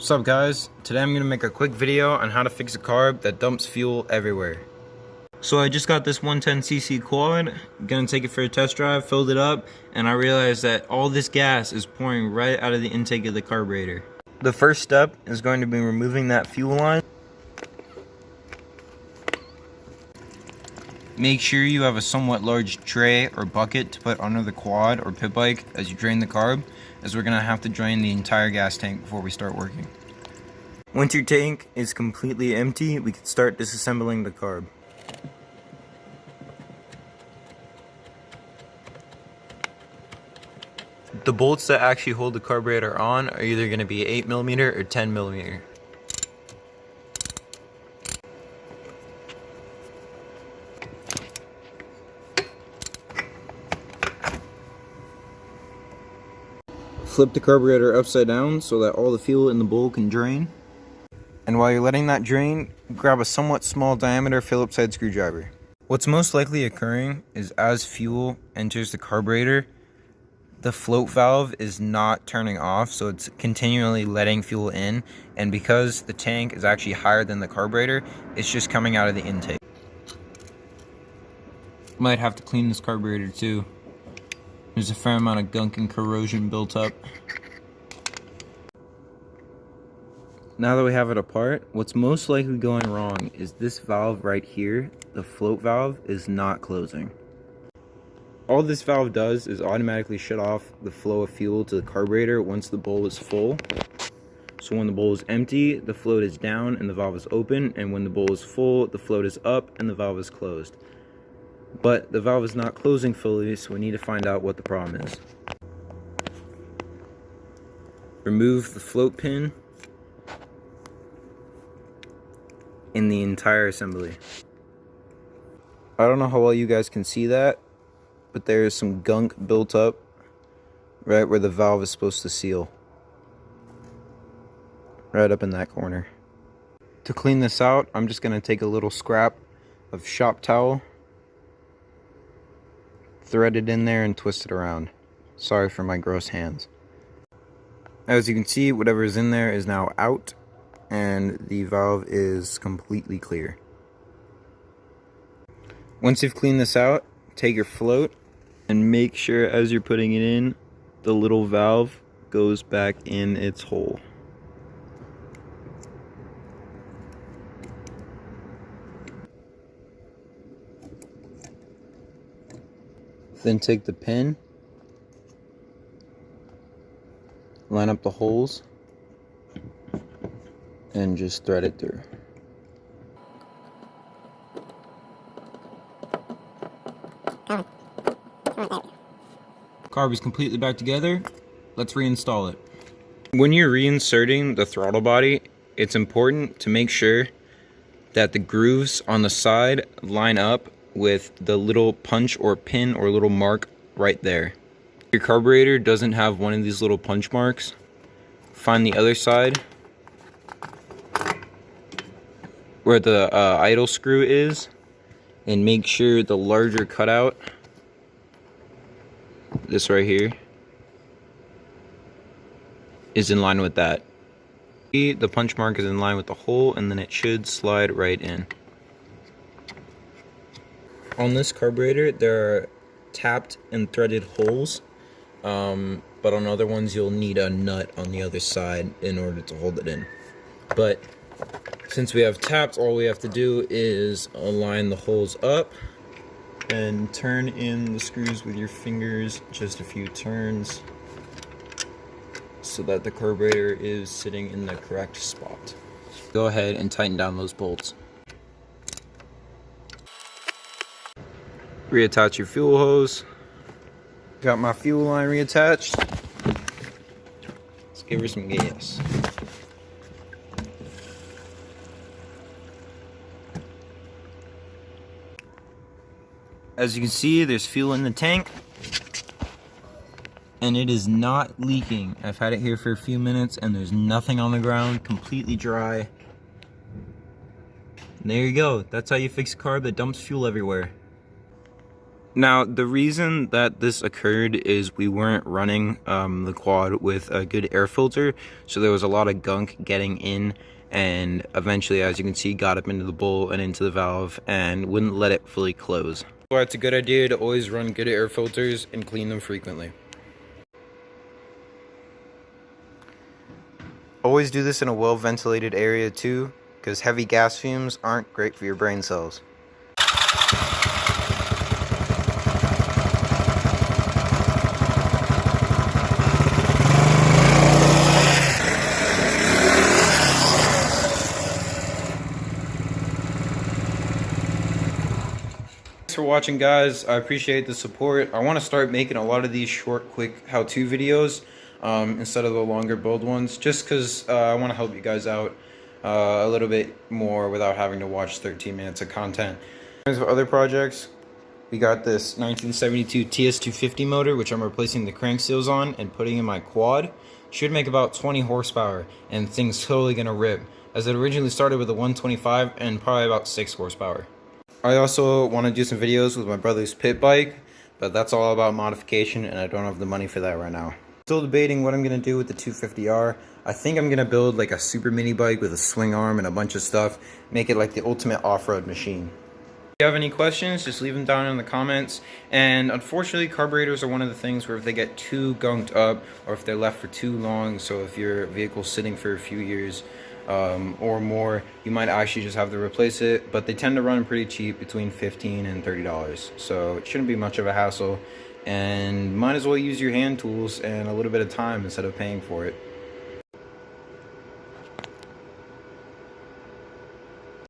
What's up guys? Today I'm going to make a quick video on how to fix a carb that dumps fuel everywhere. So I just got this 110cc quad, gonna take it for a test drive, filled it up, and I realized that all this gas is pouring right out of the intake of the carburetor. The first step is going to be removing that fuel line. Make sure you have a somewhat large tray or bucket to put under the quad or pit bike as you drain the carb, as we're going to have to drain the entire gas tank before we start working. Once your tank is completely empty, we can start disassembling the carb. The bolts that actually hold the carburetor on are either going to be 8mm or 10mm. Flip the carburetor upside down so that all the fuel in the bowl can drain. And while you're letting that drain, grab a somewhat small diameter Phillips head screwdriver. What's most likely occurring is as fuel enters the carburetor, the float valve is not turning off, so it's continually letting fuel in, and because the tank is actually higher than the carburetor, it's just coming out of the intake. Might have to clean this carburetor too. There's a fair amount of gunk and corrosion built up. Now that we have it apart, what's most likely going wrong is this valve right here, the float valve, is not closing. All this valve does is automatically shut off the flow of fuel to the carburetor once the bowl is full. So when the bowl is empty, the float is down and the valve is open, and when the bowl is full, the float is up and the valve is closed. But the valve is not closing fully, so we need to find out what the problem is. Remove the float pin in the entire assembly. I don't know how well you guys can see that, but there is some gunk built up right where the valve is supposed to seal. Right up in that corner. To clean this out, I'm just going to take a little scrap of shop towel, thread it in there and twist it around. Sorry for my gross hands. As you can see, whatever is in there is now out and the valve is completely clear. Once you've cleaned this out, take your float and make sure as you're putting it in, the little valve goes back in its hole. Then take the pin, line up the holes, and just thread it through. Carb is completely back together. Let's reinstall it. When you're reinserting the throttle body, it's important to make sure that the grooves on the side line up with the little punch or pin or little mark right there. If your carburetor doesn't have one of these little punch marks, find the other side where the idle screw is and make sure the larger cutout, this right here, is in line with that. The punch mark is in line with the hole, and then it should slide right in. On this carburetor, there are tapped and threaded holes, but on other ones you'll need a nut on the other side in order to hold it in. But since we have tapped, all we have to do is align the holes up and turn in the screws with your fingers, just a few turns, so that the carburetor is sitting in the correct spot. Go ahead and tighten down those bolts. Reattach your fuel hose. Got my fuel line reattached. Let's give her some gas. As you can see, there's fuel in the tank, and it is not leaking. I've had it here for a few minutes and there's nothing on the ground, completely dry. And there you go. That's how you fix a carb that dumps fuel everywhere. Now, the reason that this occurred is we weren't running the quad with a good air filter, so there was a lot of gunk getting in, and eventually, as you can see, got up into the bowl and into the valve and wouldn't let it fully close. That's why it's a good idea to always run good air filters and clean them frequently. Always do this in a well-ventilated area too, because heavy gas fumes aren't great for your brain cells. Thanks for watching, guys. I appreciate the support. I want to start making a lot of these short, quick how-to videos instead of the longer build ones, just because I want to help you guys out a little bit more without having to watch 13 minutes of content. In terms of other projects, we got this 1972 TS250 motor, which I'm replacing the crank seals on and putting in my quad. Should make about 20 horsepower, and thing's totally gonna rip, as it originally started with a 125 and probably about 6 horsepower. I also want to do some videos with my brother's pit bike, but that's all about modification and I don't have the money for that right now. Still debating what I'm going to do with the 250R. I think I'm going to build like a super mini bike with a swing arm and a bunch of stuff, make it like the ultimate off-road machine. If you have any questions, just leave them down in the comments. And unfortunately, carburetors are one of the things where if they get too gunked up or if they're left for too long, so if your vehicle's sitting for a few years or more, you might actually just have to replace it, but they tend to run pretty cheap, between $15 and $30, so it shouldn't be much of a hassle, and might as well use your hand tools and a little bit of time instead of paying for it.